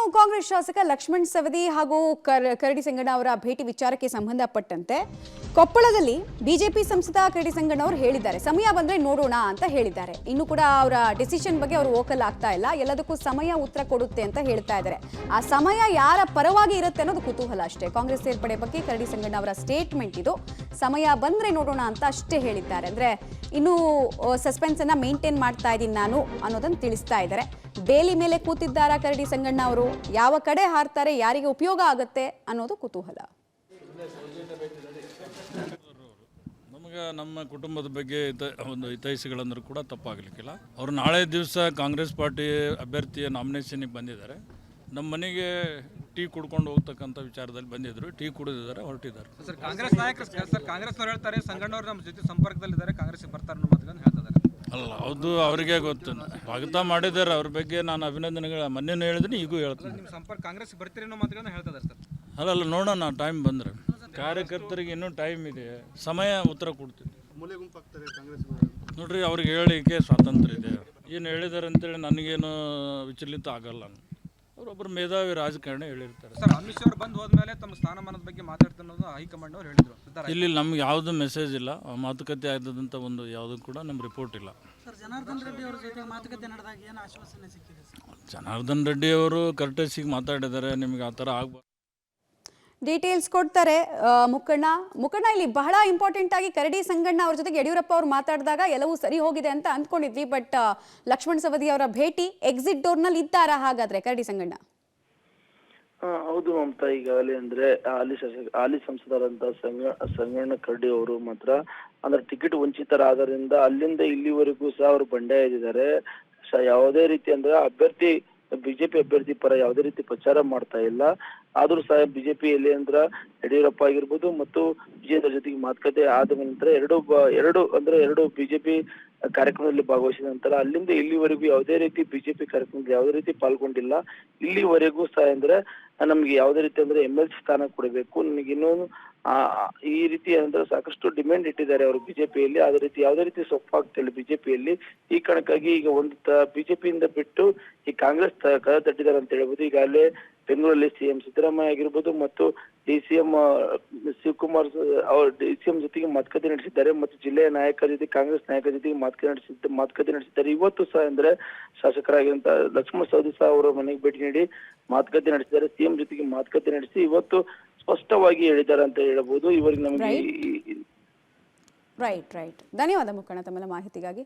ಇನ್ನು ಕಾಂಗ್ರೆಸ್ ಶಾಸಕ ಲಕ್ಷ್ಮಣ್ ಸವದಿ ಹಾಗೂ ಕರಡಿ ಸಂಗಣ್ಣ ಅವರ ಭೇಟಿ ವಿಚಾರಕ್ಕೆ ಸಂಬಂಧಪಟ್ಟಂತೆ ಕೊಪ್ಪಳದಲ್ಲಿ ಬಿಜೆಪಿ ಸಂಸದ ಕರಡಿ ಸಂಗಣ್ಣ ಅವರು ಹೇಳಿದ್ದಾರೆ, ಸಮಯ ಬಂದ್ರೆ ನೋಡೋಣ ಅಂತ ಹೇಳಿದ್ದಾರೆ. ಇನ್ನು ಕೂಡ ಅವರ ಡಿಸಿಷನ್ ಬಗ್ಗೆ ಅವರು ವೋಕಲ್ ಆಗ್ತಾ ಇಲ್ಲ, ಎಲ್ಲದಕ್ಕೂ ಸಮಯ ಉತ್ತರ ಕೊಡುತ್ತೆ ಅಂತ ಹೇಳ್ತಾ ಇದ್ದಾರೆ. ಆ ಸಮಯ ಯಾರ ಪರವಾಗಿ ಇರುತ್ತೆ ಅನ್ನೋದು ಕುತೂಹಲ ಅಷ್ಟೇ. ಕಾಂಗ್ರೆಸ್ ಸೇರ್ಪಡೆ ಬಗ್ಗೆ ಕರಡಿ ಸಂಗಣ್ಣ ಅವರ ಸ್ಟೇಟ್ಮೆಂಟ್ ಇದು. ಸಮಯ ಬಂದ್ರೆ ನೋಡೋಣ ಅಂತ ಅಷ್ಟೇ ಹೇಳಿದ್ದಾರೆ. ಅಂದ್ರೆ ಇನ್ನು ಸಸ್ಪೆನ್ಸ್ ಅನ್ನ ಮೇಂಟೈನ್ ಮಾಡ್ತಾ ಇದ್ದೀನಿ ನಾನು ಅನ್ನೋದನ್ನ ತಿಳಿಸ್ತಾ ಇದ್ದಾರೆ. ಬೇಲಿ ಮೇಲೆ ಕೂತಿದ್ದಾರಾ ಕರಡಿ ಸಂಗಣ್ಣ ಅವರು, ಯಾವ ಕಡೆ ಹಾರ್ತಾರೆ, ಯಾರಿಗೆ ಉಪಯೋಗ ಆಗುತ್ತೆ ಅನ್ನೋದು ಕುತೂಹಲ. ನಮಗೆ ನಮ್ಮ ಕುಟುಂಬದ ಬಗ್ಗೆ ಒಂದು ಹಿತೈಷಿಗಳಂದ್ರೂ ಕೂಡ ತಪ್ಪಾಗಲಿಕ್ಕಿಲ್ಲ. ಅವರು ನಾಳೆ ದಿವಸ ಕಾಂಗ್ರೆಸ್ ಪಾರ್ಟಿ ಅಭ್ಯರ್ಥಿಯ ನಾಮಿನೇಷನ್ಗೆ ಬಂದಿದ್ದಾರೆ. ನಮ್ಮ ಮನೆಗೆ ಟೀ ಕುಡ್ಕೊಂಡು ಹೋಗ್ತಕ್ಕಂಥ ವಿಚಾರದಲ್ಲಿ ಬಂದಿದ್ದರು. ಟೀ ಕುಡಿದಿದ್ದಾರೆ, ಹೊರಟಿದ್ದಾರೆ. ಸರ್, ಕಾಂಗ್ರೆಸ್ ನಾಯಕರು ಕಾಂಗ್ರೆಸ್ನವ್ರು ಹೇಳ್ತಾರೆ ಸಂಗಣ್ಣವ್ರು ನಮ್ಮ ಜೊತೆ ಸಂಪರ್ಕದಲ್ಲಿದ್ದಾರೆ, ಕಾಂಗ್ರೆಸ್ಗೆ ಬರ್ತಾರೆ ಅನ್ನೋ ಮಾತುಗಳನ್ನು ಹೇಳ್ತಿದ್ದಾರೆ. ಅಲ್ಲ, ಅದು ಅವರಿಗೆ ಗೊತ್ತು. ಸ್ವಾಗತ ಮಾಡಿದ್ದಾರೆ. ಅವ್ರ ಬಗ್ಗೆ ನಾನು ಅಭಿನಂದನೆಗಳು ಮೊನ್ನೆ ಹೇಳಿದ್ದೀನಿ, ಈಗೂ ಹೇಳ್ತೀನಿ. ನಿಮ್ಮ ಸಂಪರ್ಕ ಕಾಂಗ್ರೆಸ್ಗೆ ಬರ್ತೀರಿ ಅನ್ನೋ ಮಾತುಗಳನ್ನು ಹೇಳ್ತಿದ್ದಾರೆ ಸರ್. ಅಲ್ಲ, ನೋಡೋಣ, ಟೈಮ್ ಬಂದರೆ. ಕಾರ್ಯಕರ್ತರಿಗೆ ಇನ್ನೂ ಟೈಮ್ ಇದೆ, ಸಮಯ ಉತ್ತರ ಕೊಡ್ತೀವಿ. ನೋಡ್ರಿ, ಅವ್ರಿಗೆ ಹೇಳಿಕೆ ಸ್ವಾತಂತ್ರ್ಯ ಇದೆ. ಏನು ಹೇಳಿದ್ದಾರೆ ಅಂತೇಳಿ ನನಗೇನು ವಿಚಲಿತ ಆಗಲ್ಲ. ಅವರೊಬ್ಬರು ಮೇಧಾವಿ ರಾಜಕಾರಣಿ ಹೇಳಿರ್ತಾರೆ. ಸರ್, ಅಮಿತ್ ಶಾ ಅವರು ಬಂದು ಹೋದ್ಮೇಲೆ ತಮ್ಮ ಸ್ಥಾನಮಾನದ ಬಗ್ಗೆ ಮಾತಾಡ್ತಾ ಅನ್ನೋದು ಹೈಕಮಾಂಡ್ ಅವರು ಹೇಳಿದ್ರು. ಇಲ್ಲಿ ನಮ್ಗೆ ಯಾವುದು ಮೆಸೇಜ್ ಇಲ್ಲ, ಮಾತುಕತೆ ಆದಂಥ ಒಂದು ಯಾವುದು ಕೂಡ ನಮ್ಮ ರಿಪೋರ್ಟ್ ಇಲ್ಲ. ಸರ್, ಜನಾರ್ದನ್ ರೆಡ್ಡಿ ಅವರ ಜೊತೆ ಮಾತುಕತೆ ನಡೆದಾಗ ಏನು ಆಶ್ವಾಸನೆ ಸಿಕ್ಕಿದೆ ಸರ್? ಜನಾರ್ದನ್ ರೆಡ್ಡಿ ಅವರು ಕರ್ಟಸಿಗೆ ಮಾತಾಡಿದ್ದಾರೆ. ನಿಮ್ಗೆ ಆ ಥರ ಆಗ್ಬಾರ್ದು. ಡೀಟೇಲ್ಸ್ ಕೊಡ್ತಾರೆ ಮುಖಂಡ. ಇಲ್ಲಿ ಬಹಳ ಇಂಪಾರ್ಟೆಂಟ್ ಆಗಿ ಕರಡಿ ಸಂಗಣ್ಣ ಅವ್ರ ಜೊತೆಗೆ ಯಡಿಯೂರಪ್ಪ ಅವರು ಮಾತಾಡಿದಾಗ ಎಲ್ಲವೂ ಸರಿ ಹೋಗಿದೆ ಅಂತ ಅಂದ್ಕೊಂಡಿದ್ವಿ. ಬಟ್ ಲಕ್ಷ್ಮಣ್ ಸವದಿ ಅವರ ಭೇಟಿ ಎಕ್ಸಿಟ್ ಡೋರ್ನಲ್ಲಿ ಇದ್ದಾರಾ ಹಾಗಾದ್ರೆ ಕರಡಿ ಸಂಗಣ್ಣ? ಹೌದು ಮಮತಾ, ಈಗಾಗಲೇ ಅಂದ್ರೆ ಹಾಲಿ ಸಂಸದರಾದಂತ ಸಂಗಣ್ಣ ಕರಡಿ ಅವರು ಮಾತ್ರ ಅಂದ್ರೆ ಟಿಕೆಟ್ ವಂಚಿತರಾದ್ದರಿಂದ ಅಲ್ಲಿಂದ ಇಲ್ಲಿವರೆಗೂ ಸಹ ಅವರು ಬಂಡಾಯ ಇದ್ದಾರೆ. ಯಾವುದೇ ರೀತಿ ಅಂದ್ರೆ ಬಿಜೆಪಿ ಅಭ್ಯರ್ಥಿ ಪರ ಯಾವುದೇ ರೀತಿ ಪ್ರಚಾರ ಮಾಡ್ತಾ ಇಲ್ಲ. ಆದ್ರೂ ಸಹ ಬಿಜೆಪಿಯಲ್ಲಿ ಯಡಿಯೂರಪ್ಪ ಆಗಿರ್ಬೋದು ಮತ್ತು ವಿಜೇಂದ್ರ ಜೊತೆಗೆ ಮಾತುಕತೆ ಆದ ನಂತರ ಎರಡು ಬಿಜೆಪಿ ಕಾರ್ಯಕ್ರಮದಲ್ಲಿ ಭಾಗವಹಿಸಿದ ನಂತರ ಅಲ್ಲಿಂದ ಇಲ್ಲಿವರೆಗೂ ಯಾವುದೇ ರೀತಿ ಬಿಜೆಪಿ ಕಾರ್ಯಕ್ರಮದಲ್ಲಿ ಯಾವುದೇ ರೀತಿ ಪಾಲ್ಗೊಂಡಿಲ್ಲ. ಇಲ್ಲಿವರೆಗೂ ಸಹ ನಮ್ಗೆ ಯಾವುದೇ ರೀತಿ MLC ಸ್ಥಾನ ಕೊಡಬೇಕು, ನನಗಿನ್ನೂ ಈ ರೀತಿ ಸಾಕಷ್ಟು ಡಿಮ್ಯಾಂಡ್ ಇಟ್ಟಿದ್ದಾರೆ ಅವರು ಬಿಜೆಪಿಯಲ್ಲಿ. ಅದೇ ರೀತಿ ಯಾವುದೇ ರೀತಿ ಸೊಪ್ಪಾಗ್ತಿಲ್ಲ ಬಿಜೆಪಿಯಲ್ಲಿ. ಈ ಕಾರಣಕ್ಕಾಗಿ ಈಗ ಬಿಜೆಪಿಯಿಂದ ಬಿಟ್ಟು ಈ ಕಾಂಗ್ರೆಸ್ ಕದ ತಟ್ಟಿದ್ದಾರೆ ಅಂತ ಹೇಳ್ಬೋದು. ಈಗಾಗಲೇ ಬೆಂಗಳೂರಲ್ಲಿ ಸಿಎಂ ಸಿದ್ದರಾಮಯ್ಯ ಆಗಿರ್ಬೋದು ಮತ್ತು DCM ಶಿವಕುಮಾರ್ ಅವರು DCM ಜೊತೆಗೆ ಮಾತುಕತೆ ನಡೆಸಿದ್ದಾರೆ ಮತ್ತು ಜಿಲ್ಲೆಯ ನಾಯಕರ ಜೊತೆ ಕಾಂಗ್ರೆಸ್ ನಾಯಕರ ಜೊತೆಗೆ ಮಾತುಕತೆ ನಡೆಸಿದ್ದಾರೆ. ಇವತ್ತು ಸಹ ಶಾಸಕರಾಗಿರುವಂತ ಲಕ್ಷ್ಮಣ ಸವದಿ ಸಹ ಅವರ ಮನೆಗೆ ಭೇಟಿ ನೀಡಿ ಮಾತುಕತೆ ನಡೆಸಿದ್ದಾರೆ. ಸಿಎಂ ಜೊತೆಗೆ ಮಾತುಕತೆ ನಡೆಸಿ ಇವತ್ತು ಸ್ಪಷ್ಟವಾಗಿ ಹೇಳಿದ್ದಾರೆ ಅಂತ ಹೇಳಬಹುದು. ಇವರಿಗೆ ನಮಗೆ ರೈಟ್. ಧನ್ಯವಾದ ಮುಖಂಡ ತಮ್ಮ ಮಾಹಿತಿಗಾಗಿ.